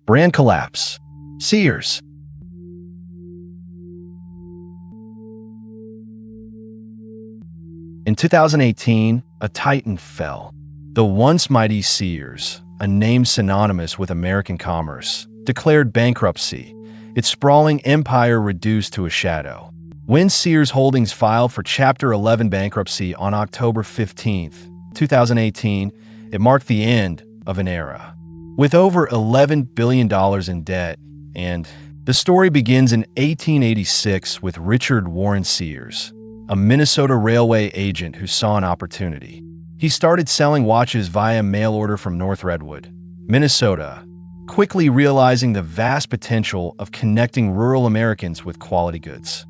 Brand collapse. Sears. In 2018, a titan fell. The once mighty Sears, a name synonymous with American commerce, declared bankruptcy, its sprawling empire reduced to a shadow. When Sears Holdings filed for Chapter 11 bankruptcy on October 15, 2018, it marked the end of an era. With over $11 billion in debt, and the story begins in 1886 with Richard Warren Sears, a Minnesota railway agent who saw an opportunity. He started selling watches via mail order from North Redwood, Minnesota, quickly realizing the vast potential of connecting rural Americans with quality goods.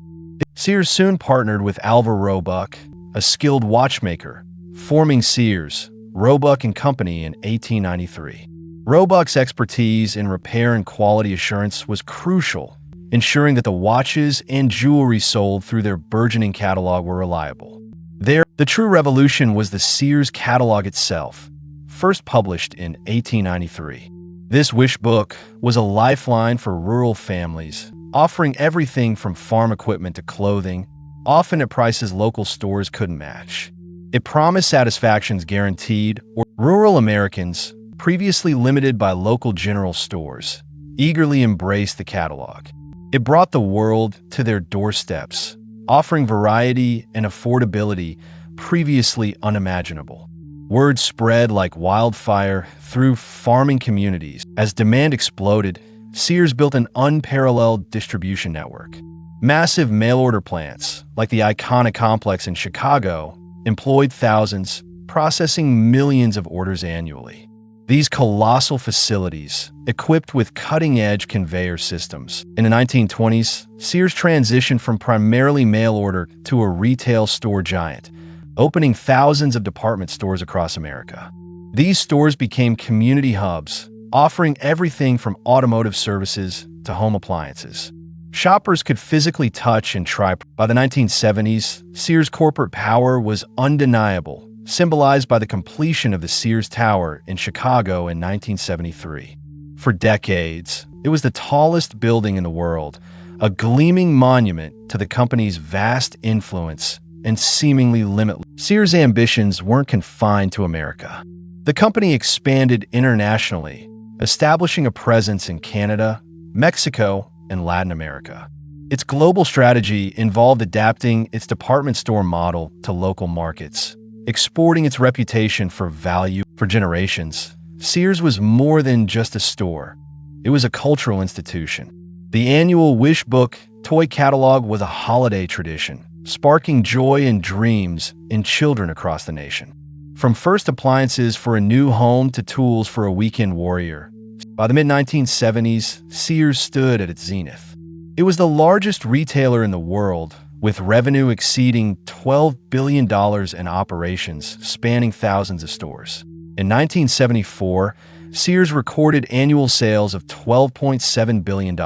Sears soon partnered with Alva Roebuck, a skilled watchmaker, forming Sears, Roebuck & Company in 1893. Roebuck's expertise in repair and quality assurance was crucial, ensuring that the watches and jewelry sold through their burgeoning catalog were reliable. The true revolution was the Sears catalog itself, first published in 1893. This wish book was a lifeline for rural families, offering everything from farm equipment to clothing, often at prices local stores couldn't match. It promised satisfactions guaranteed, or rural Americans, previously limited by local general stores, eagerly embraced the catalog. It brought the world to their doorsteps, offering variety and affordability previously unimaginable. Word spread like wildfire through farming communities. As demand exploded, Sears built an unparalleled distribution network. Massive mail-order plants, like the iconic complex in Chicago, employed thousands, processing millions of orders annually. These colossal facilities, equipped with cutting-edge conveyor systems. In the 1920s, Sears transitioned from primarily mail order to a retail store giant, opening thousands of department stores across America. These stores became community hubs, offering everything from automotive services to home appliances. Shoppers could physically touch and try. By the 1970s, Sears' corporate power was undeniable, symbolized by the completion of the Sears Tower in Chicago in 1973. For decades, it was the tallest building in the world, a gleaming monument to the company's vast influence and seemingly limitless. Sears' ambitions weren't confined to America. The company expanded internationally, establishing a presence in Canada, Mexico, and Latin America. Its global strategy involved adapting its department store model to local markets, exporting its reputation for value. For generations, Sears was more than just a store. It was a cultural institution. The annual Wish Book toy catalog was a holiday tradition, sparking joy and dreams in children across the nation. From first appliances for a new home to tools for a weekend warrior, by the mid-1970s, Sears stood at its zenith. It was the largest retailer in the world, with revenue exceeding $12 billion in operations spanning thousands of stores. In 1974, Sears recorded annual sales of $12.7 billion,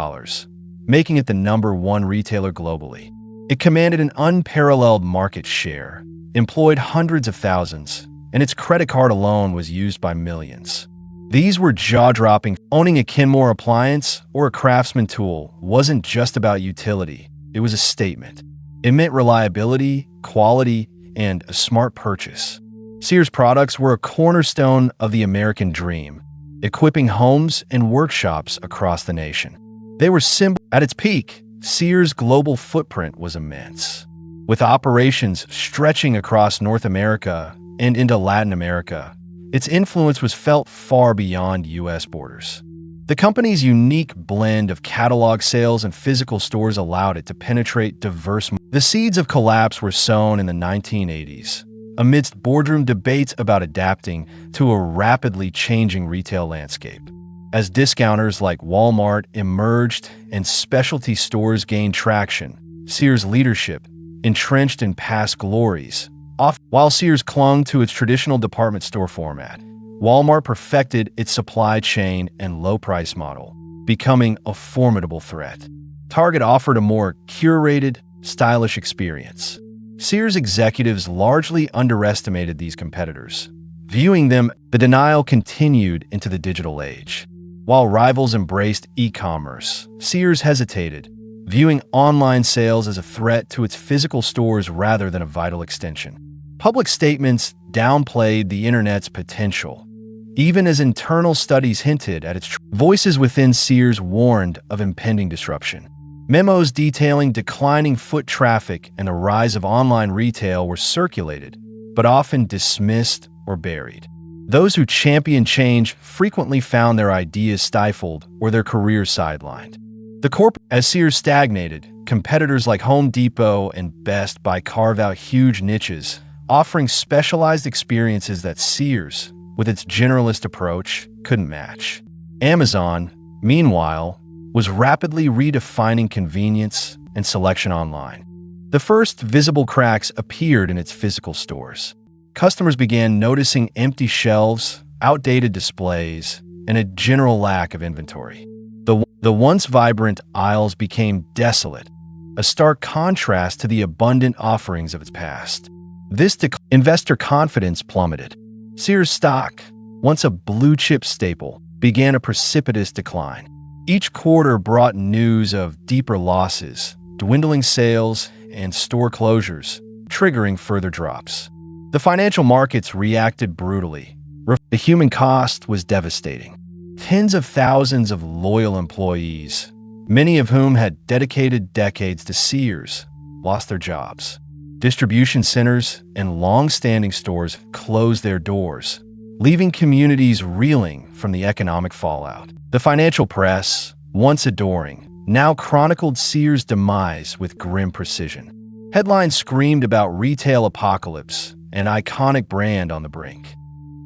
making it the #1 retailer globally. It commanded an unparalleled market share, employed hundreds of thousands, and its credit card alone was used by millions. These were jaw-dropping. Owning a Kenmore appliance or a Craftsman tool wasn't just about utility, it was a statement. It meant reliability, quality, and a smart purchase. Sears products were a cornerstone of the American dream, equipping homes and workshops across the nation. They were symbol. At its peak, Sears' global footprint was immense, with operations stretching across North America and into Latin America. Its influence was felt far beyond U.S. borders. The company's unique blend of catalog sales and physical stores allowed it to penetrate diverse markets. The seeds of collapse were sown in the 1980s, amidst boardroom debates about adapting to a rapidly changing retail landscape. As discounters like Walmart emerged and specialty stores gained traction, Sears' leadership, entrenched in past glories, while Sears clung to its traditional department store format, Walmart perfected its supply chain and low-price model, becoming a formidable threat. Target offered a more curated, stylish experience. Sears executives largely underestimated these competitors, viewing them. The denial continued into the digital age. While rivals embraced e-commerce, Sears hesitated, viewing online sales as a threat to its physical stores rather than a vital extension. Public statements downplayed the internet's potential, even as internal studies hinted at its voices within Sears warned of impending disruption. Memos detailing declining foot traffic and the rise of online retail were circulated, but often dismissed or buried. Those who championed change frequently found their ideas stifled or their careers sidelined. As Sears stagnated, competitors like Home Depot and Best Buy carved out huge niches, offering specialized experiences that Sears, with its generalist approach, couldn't match. Amazon, meanwhile, was rapidly redefining convenience and selection online. The first visible cracks appeared in its physical stores. Customers began noticing empty shelves, outdated displays, and a general lack of inventory. The once vibrant aisles became desolate, a stark contrast to the abundant offerings of its past. Investor confidence plummeted. Sears stock, once a blue-chip staple, began a precipitous decline. Each quarter brought news of deeper losses, dwindling sales, and store closures, triggering further drops. The financial markets reacted brutally. The human cost was devastating. Tens of thousands of loyal employees, many of whom had dedicated decades to Sears, lost their jobs. Distribution centers and long-standing stores closed their doors, leaving communities reeling from the economic fallout. The financial press, once adoring, now chronicled Sears' demise with grim precision. Headlines screamed about retail apocalypse, an iconic brand on the brink.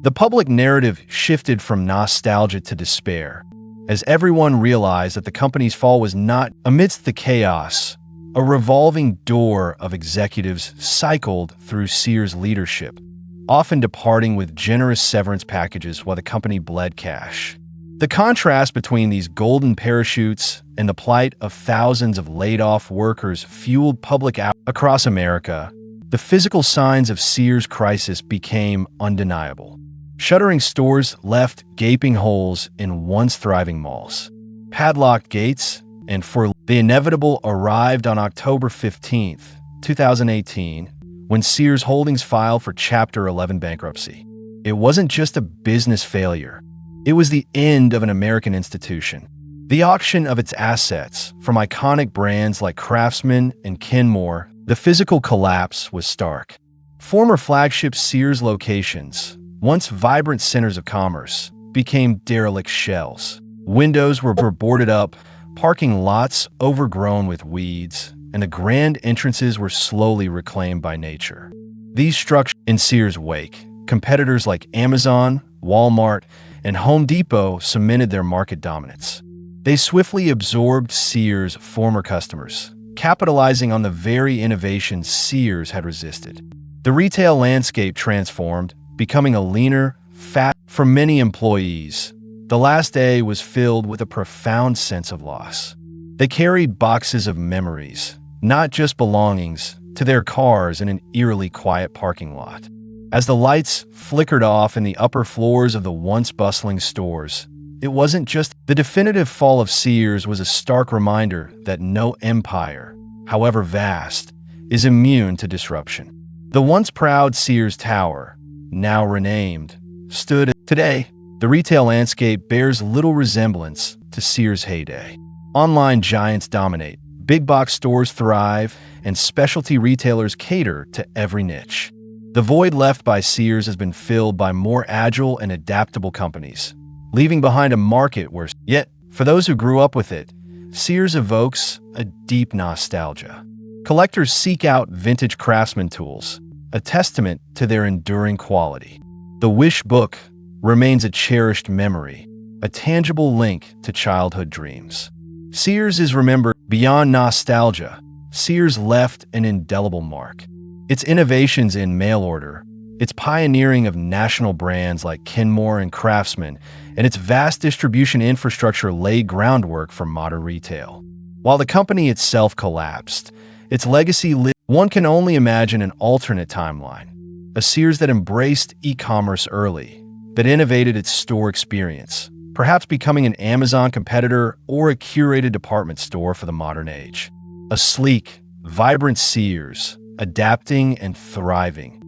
The public narrative shifted from nostalgia to despair, as everyone realized that the company's fall was not amidst the chaos. A revolving door of executives cycled through Sears' leadership, often departing with generous severance packages while the company bled cash. The contrast between these golden parachutes and the plight of thousands of laid-off workers fueled public outrage across America. The physical signs of Sears' crisis became undeniable. Shuttering stores left gaping holes in once thriving malls. Padlocked gates, and for the inevitable arrived on October 15, 2018, when Sears Holdings filed for Chapter 11 bankruptcy. It wasn't just a business failure. It was the end of an American institution. The auction of its assets, from iconic brands like Craftsman and Kenmore, the physical collapse was stark. Former flagship Sears locations, once vibrant centers of commerce, became derelict shells. Windows were boarded up, parking lots overgrown with weeds, and the grand entrances were slowly reclaimed by nature. These structures in Sears' wake, competitors like Amazon, Walmart, and Home Depot cemented their market dominance. They swiftly absorbed Sears' former customers, capitalizing on the very innovations Sears had resisted. The retail landscape transformed, becoming a leaner, fat for many employees. The last day was filled with a profound sense of loss. They carried boxes of memories, not just belongings, to their cars in an eerily quiet parking lot. As the lights flickered off in the upper floors of the once bustling stores, it wasn't just the definitive fall of Sears was a stark reminder that no empire, however vast, is immune to disruption. The once proud Sears Tower, now renamed, stood. Today, the retail landscape bears little resemblance to Sears' heyday. Online giants dominate, big box stores thrive, and specialty retailers cater to every niche. The void left by Sears has been filled by more agile and adaptable companies, leaving behind a market where, yet, for those who grew up with it, Sears evokes a deep nostalgia. Collectors seek out vintage Craftsman tools, a testament to their enduring quality. The Wish book remains a cherished memory, a tangible link to childhood dreams. Sears is remembered beyond nostalgia. Sears left an indelible mark. Its innovations in mail order, its pioneering of national brands like Kenmore and Craftsman, and its vast distribution infrastructure laid groundwork for modern retail. While the company itself collapsed, its legacy lived. One can only imagine an alternate timeline, a Sears that embraced e-commerce early, that innovated its store experience, perhaps becoming an Amazon competitor or a curated department store for the modern age. A sleek, vibrant Sears, adapting and thriving.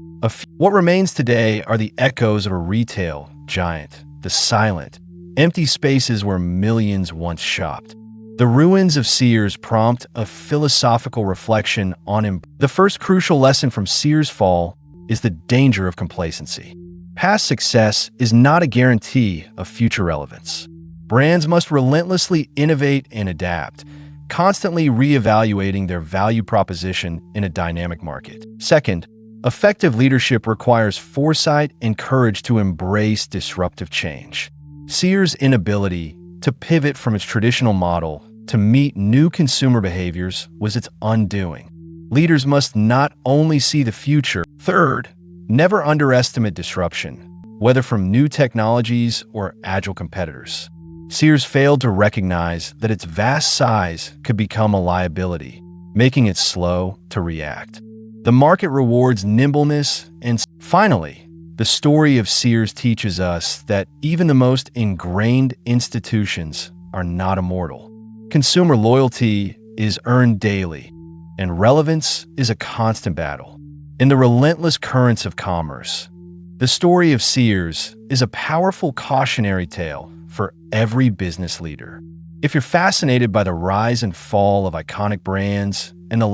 What remains today are the echoes of a retail giant, the silent, empty spaces where millions once shopped. The ruins of Sears prompt a philosophical reflection on the first crucial lesson from Sears' fall is the danger of complacency. Past success is not a guarantee of future relevance. Brands must relentlessly innovate and adapt, constantly reevaluating their value proposition in a dynamic market. Second, effective leadership requires foresight and courage to embrace disruptive change. Sears' inability to pivot from its traditional model to meet new consumer behaviors was its undoing. Leaders must not only see the future. Third, never underestimate disruption, whether from new technologies or agile competitors. Sears failed to recognize that its vast size could become a liability, making it slow to react. The market rewards nimbleness, and finally, the story of Sears teaches us that even the most ingrained institutions are not immortal. Consumer loyalty is earned daily, and relevance is a constant battle. In the relentless currents of commerce, the story of Sears is a powerful cautionary tale for every business leader. If you're fascinated by the rise and fall of iconic brands and the